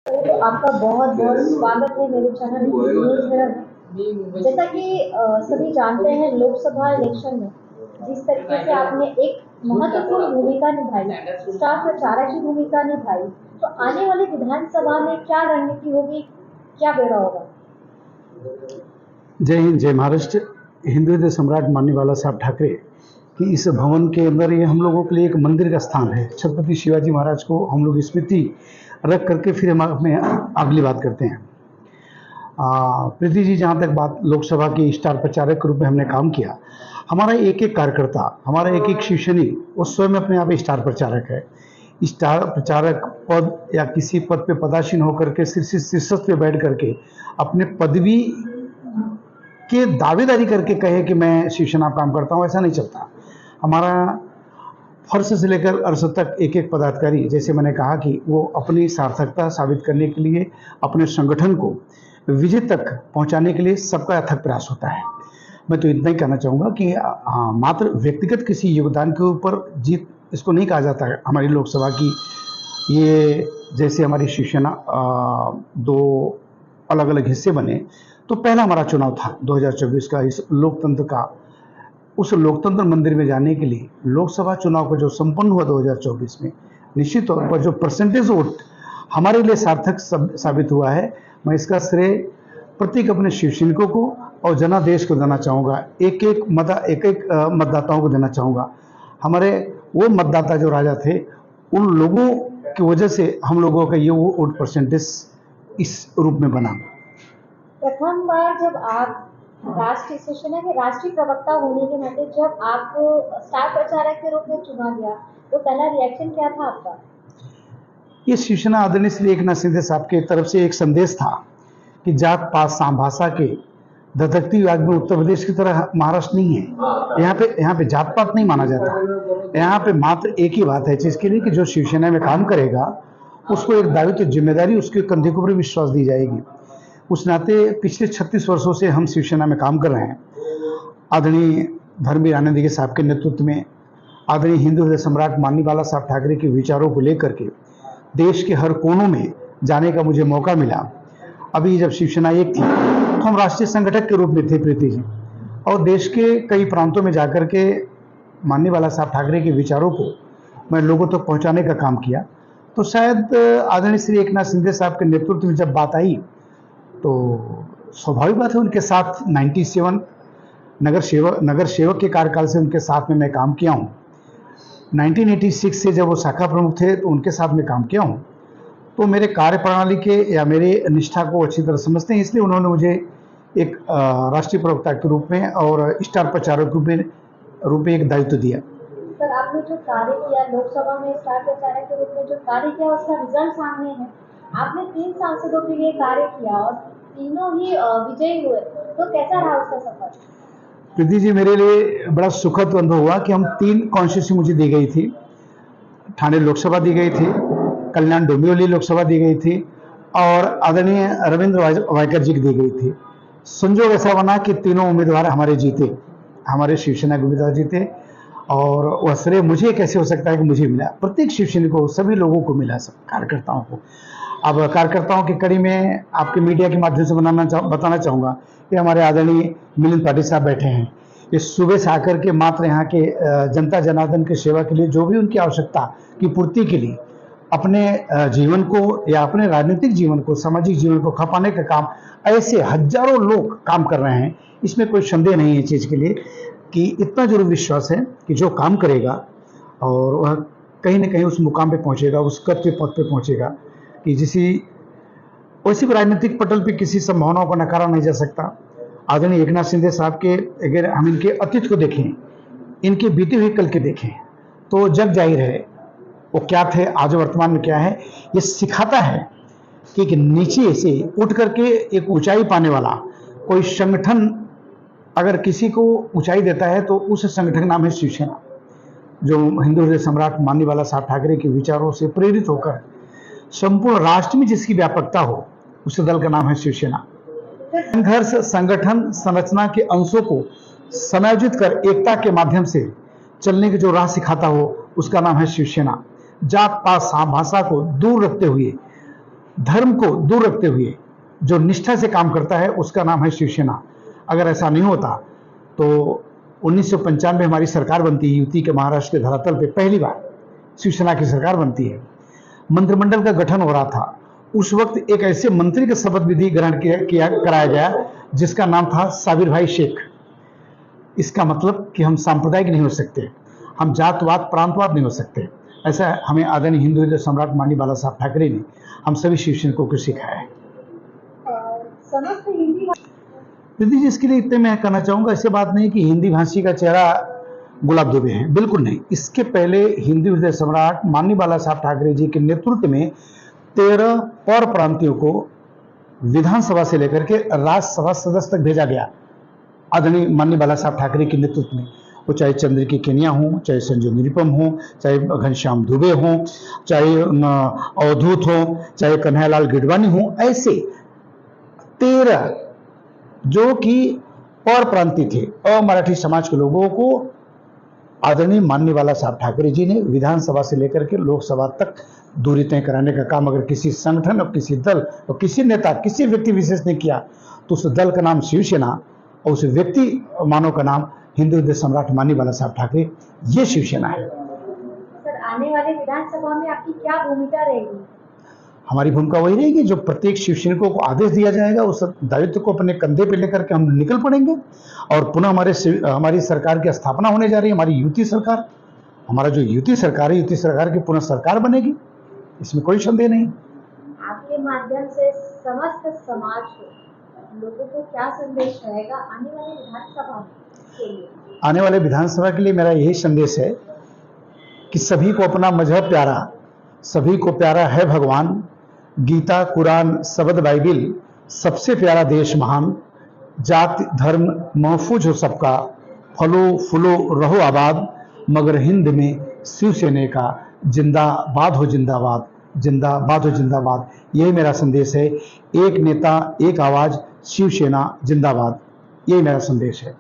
तो आपका बहुत बहुत स्वागत है मेरे चैनल न्यूज़ मिरर में। जैसा कि सभी जानते हैं, लोकसभा इलेक्शन में जिस तरीके से आपने एक महत्वपूर्ण भूमिका निभाई, स्टार प्रचारक की भूमिका निभाई, तो आने वाली विधानसभा में क्या रणनीति होगी, क्या बेड़ा होगा? जय हिंद, जय महाराष्ट्र। हिंदू हृदय सम्राट माननीय बाला साहब ठाकरे कि इस भवन के अंदर ये हम लोगों के लिए एक मंदिर का स्थान है। छत्रपति शिवाजी महाराज को हम लोग स्मृति रख करके फिर हम अपने अगली बात करते हैं। प्रीति जी, जहाँ तक बात लोकसभा के स्टार प्रचारक के रूप में हमने काम किया, हमारा एक एक कार्यकर्ता, हमारा एक एक शिवसैनिक वो स्वयं अपने आप स्टार प्रचारक है। स्टार प्रचारक पद या किसी पद पे पदासीन होकर के शीर्षस्थ पे बैठ करके अपने पदवी के दावेदारी करके कहे कि मैं शिवसेना काम करता हूँ, ऐसा नहीं चलता। हमारा फर्श से लेकर अर्श तक एक एक पदाधिकारी, जैसे मैंने कहा कि वो अपनी सार्थकता साबित करने के लिए अपने संगठन को विजय तक पहुंचाने के लिए सबका अथक प्रयास होता है। मैं तो इतना ही कहना चाहूँगा कि मात्र व्यक्तिगत किसी योगदान के ऊपर जीत इसको नहीं कहा जाता है। हमारी लोकसभा की ये जैसे हमारी शिवसेना दो अलग अलग हिस्से बने, तो पहला हमारा चुनाव था 2024 का, इस लोकतंत्र का। उस लोकतंत्र मंदिर में जाने के लिए लोकसभा चुनाव का जो संपन्न हुआ 2024 में, निश्चित तौर पर जो परसेंटेज वोट हमारे लिए सार्थक साबित हुआ है, मैं इसका श्रेय प्रत्येक अपने शिवसैनिकों को और जनादेश को देना चाहूँगा। एक एक मतदाताओं को देना चाहूँगा। हमारे वो मतदाता जो राजा थे, उन लोगों की वजह से हम लोगों का ये वो वोट परसेंटेज इस रूप में बना। प्रथम बार जब आप राष्ट्रीय शिवसेना के राष्ट्रीय प्रवक्ता होने के नाते जब आपको स्टार प्रचारक के रूप में चुना गया, तो पहला रिएक्शन क्या था आपका? ये शिवसेना आदरणीय श्री एकनाथ शिंदे साहब की तरफ से एक संदेश था कि जात पात साम भाषा के धधकती आग में उत्तर प्रदेश की तरह महाराष्ट्र नहीं है। यहाँ पे जात पात नहीं माना जाता। यहाँ पे मात्र एक ही बात है जिसके लिए कि जो शिवसेना में काम करेगा उसको एक दायित्व जिम्मेदारी उसके कंधे के ऊपर विश्वास दी जाएगी। उस नाते पिछले 36 वर्षों से हम शिवसेना में काम कर रहे हैं। आदरणीय धर्मवीर आनंद साहब के नेतृत्व में, आदरणीय हिंदू हृदय सम्राट माननीय बाला साहब ठाकरे के विचारों को लेकर के देश के हर कोनों में जाने का मुझे मौका मिला। अभी जब शिवसेना एक थी तो हम राष्ट्रीय संगठक के रूप में थे प्रीति जी, और देश के कई प्रांतों में जाकर के माननीय बाला साहब ठाकरे के विचारों को मैं लोगों तक पहुंचाने का काम किया। तो शायद आदरणीय श्री एकनाथ शिंदे साहब के नेतृत्व में जब बात आई तो स्वाभाविक बात है, उनके साथ 97 नगर सेवक के कार्यकाल से उनके साथ में मैं काम किया हूँ। 1986 से जब वो शाखा प्रमुख थे तो उनके साथ में काम किया हूँ। तो मेरे कार्य प्रणाली के या मेरे निष्ठा को अच्छी तरह समझते हैं, इसलिए उन्होंने मुझे एक राष्ट्रीय प्रवक्ता के रूप में और स्टार प्रचारक के रूप में एक दायित्व दिया। सर, आपने जो कार्य किया लोकसभा में स्टार प्रचारक के रूप में जो कार्य किया उसका रिजल्ट सामने है। आपने 3 सांसदों के लिए कार्य किया और तीनों ही विजयी हुए, तो कैसा रहा उसका सफर? प्रीति जी, मेरे लिए बड़ा सुखद अनुभव हुआ कि हम 3 कॉन्स्टिट्यूंसी मुझे दी गई थी। ठाणे लोकसभा दी गई थी, कल्याण डोंबिवली लोकसभा दी गई थी और आदरणीय रविंद्र वायकर जी की दी गई थी। संजोग ऐसा बना कि तीनों उम्मीदवार हमारे जीते, हमारे शिवसेना के उम्मीदवार जीते, और वह श्रेय मुझे कैसे हो सकता है कि मुझे मिला? प्रत्येक शिवसैनिक को, सभी लोगों को मिला, सब कार्यकर्ताओं को। अब कार्यकर्ताओं की कड़ी में आपके मीडिया के माध्यम से बताना चाहूँगा कि हमारे आदरणीय मिलिंद पाटिल साहब बैठे हैं। ये सुबह से आकर के मात्र यहाँ के जनता जनार्दन की सेवा के लिए, जो भी उनकी आवश्यकता की पूर्ति के लिए अपने जीवन को या अपने राजनीतिक जीवन को, सामाजिक जीवन को खपाने का काम ऐसे हजारों लोग काम कर रहे हैं। इसमें कोई संदेह नहीं है चीज़ के लिए कि इतना जरूर विश्वास है कि जो काम करेगा और वह कहीं ना कहीं उस मुकाम पे पहुंचेगा, उस कद के पद पे पहुंचेगा कि वैसे भी राजनीतिक पटल पे किसी संभावनाओं को नकारा नहीं जा सकता। आदरणीय एकनाथ शिंदे साहब के अगर हम इनके अतीत को देखें, इनके बीते हुए कल के देखें, तो जग जाहिर है वो क्या थे, आज वर्तमान में क्या है। ये सिखाता है कि नीचे से उठ करके एक ऊंचाई पाने वाला कोई संगठन अगर किसी को ऊंचाई देता है तो उस संगठन का नाम है शिवसेना, जो हिंदू हृदय सम्राट माननीय बाला साहब ठाकरे के विचारों से प्रेरित होकर संपूर्ण राष्ट्र में जिसकी व्यापकता हो, उस दल का नाम है शिवसेना। संघर्ष, संगठन, संरचना के अंशों को समायोजित कर एकता के माध्यम से चलने की जो राह सिखाता हो, उसका नाम है शिवसेना। जात पात भाषा को दूर रखते हुए धर्म को दूर रखते हुए जो निष्ठा से काम करता है उसका नाम है शिवसेना। अगर ऐसा नहीं होता तो 1995 में हमारी सरकार बनती है, यूपी के महाराष्ट्र के धरातल पे पहली बार शिवसेना की सरकार बनती है। मंत्रिमंडल का गठन हो रहा था, उस वक्त एक ऐसे मंत्री का शपथ विधि ग्रहण कराया गया जिसका नाम था साबिर भाई शेख। इसका मतलब कि हम सांप्रदायिक नहीं हो सकते, हम जातवाद प्रांतवाद नहीं हो सकते। ऐसा हमें आदरणीय हिंदू हृदय सम्राट माननीय बाला साहब ठाकरे ने हम सभी शिवसैनिकों को सिखाया है। समस्त हिंदी दीदी जी, इसके लिए इतने मैं कहना चाहूँगा, ऐसी बात नहीं कि हिंदी भाषी का चेहरा गुलाब दुबे हैं, बिल्कुल नहीं। इसके पहले हिंदू हृदय सम्राट माननीय बाला साहब ठाकरे जी के नेतृत्व में 13 पौर प्रांतियों को विधानसभा से लेकर के राज्यसभा सदस्य तक भेजा गया आदरणीय माननीय बाला साहब ठाकरे के नेतृत्व में। वो चाहे चंद्रिकी केनिया हो, चाहे संजू निरुपम हो, चाहे घनश्याम दुबे हो, चाहे अवधूत हो, चाहे कन्हैयालाल गिडवानी हो, ऐसे 13 जो कि और प्रांतीय थे, अमराठी समाज के लोगों को आदरणीय माननीय बाला साहब ठाकरे जी ने विधानसभा से लेकर के लोकसभा तक दूरी तय कराने का काम अगर किसी संगठन और किसी दल और किसी नेता किसी व्यक्ति विशेष ने किया तो उस दल का नाम शिवसेना और उस व्यक्ति मानव का नाम हिंदू हृदय सम्राट माननीय बाला साहब ठाकरे, ये शिवसेना है। सर, आने वाले विधानसभा में आपकी क्या भूमिका रहेगी? हमारी भूमिका वही रहेगी, जो प्रत्येक शिवसैनिकों को आदेश दिया जाएगा उस दायित्व को अपने कंधे पे लेकर के हम निकल पड़ेंगे और पुनः हमारी सरकार की स्थापना होने जा रही है, हमारी युति सरकार। हमारा जो युति सरकार है, युति सरकार की पुनः सरकार बनेगी, इसमें कोई संदेह नहीं। आपके माध्यम से समस्त समाज को, लोगों को क्या संदेश रहेगा आने वाले विधानसभा के लिए? आने वाले विधानसभा के लिए मेरा यही संदेश है कि सभी को अपना मजहब प्यारा, सभी को प्यारा है भगवान, गीता कुरान सबद बाइबिल, सबसे प्यारा देश महान, जाति धर्म महफूज हो सबका, फलो फूलो रहो आबाद, मगर हिंद में शिवसेना का जिंदाबाद हो जिंदाबाद, जिंदाबाद हो जिंदाबाद। यही मेरा संदेश है। एक नेता एक आवाज, शिवसेना जिंदाबाद, यही मेरा संदेश है।